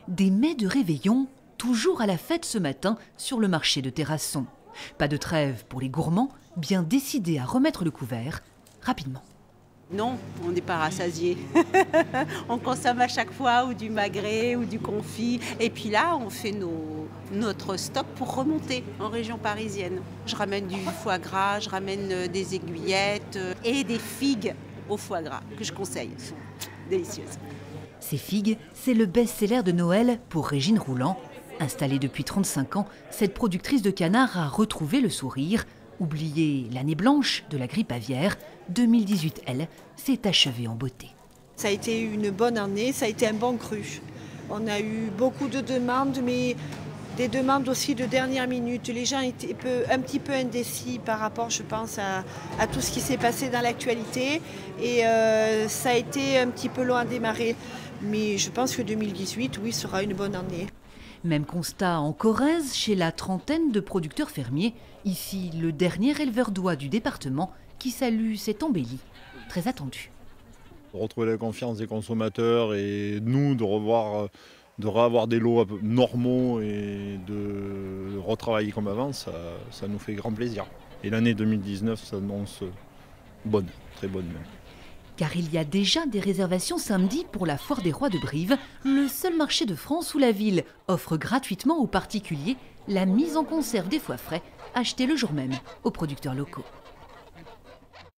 Des mets de réveillon, toujours à la fête ce matin sur le marché de Terrasson. Pas de trêve pour les gourmands, bien décidés à remettre le couvert rapidement. Non, on n'est pas rassasié. On consomme à chaque fois ou du magret ou du confit. Et puis là, on fait notre stock pour remonter en région parisienne. Je ramène du foie gras, je ramène des aiguillettes et des figues au foie gras que je conseille. Elles sont délicieuses. Ces figues, c'est le best-seller de Noël pour Régine Rouland. Installée depuis 35 ans, cette productrice de canards a retrouvé le sourire. Oubliée l'année blanche de la grippe aviaire, 2018, elle, s'est achevée en beauté. Ça a été une bonne année, ça a été un bon cru. On a eu beaucoup de demandes, mais des demandes aussi de dernière minute. Les gens étaient un petit peu indécis par rapport, je pense, à tout ce qui s'est passé dans l'actualité. Et ça a été un petit peu long à démarrer. Mais je pense que 2018, oui, sera une bonne année. Même constat en Corrèze, chez la trentaine de producteurs fermiers. Ici, le dernier éleveur d'oies du département qui salue cette embellie, très attendue. Retrouver la confiance des consommateurs et nous de revoir des lots normaux et de retravailler comme avant, ça nous fait grand plaisir. Et l'année 2019 s'annonce bonne, très bonne même. Car il y a déjà des réservations samedi pour la Foire des Rois de Brive, le seul marché de France où la ville offre gratuitement aux particuliers la mise en conserve des foies frais achetés le jour même aux producteurs locaux.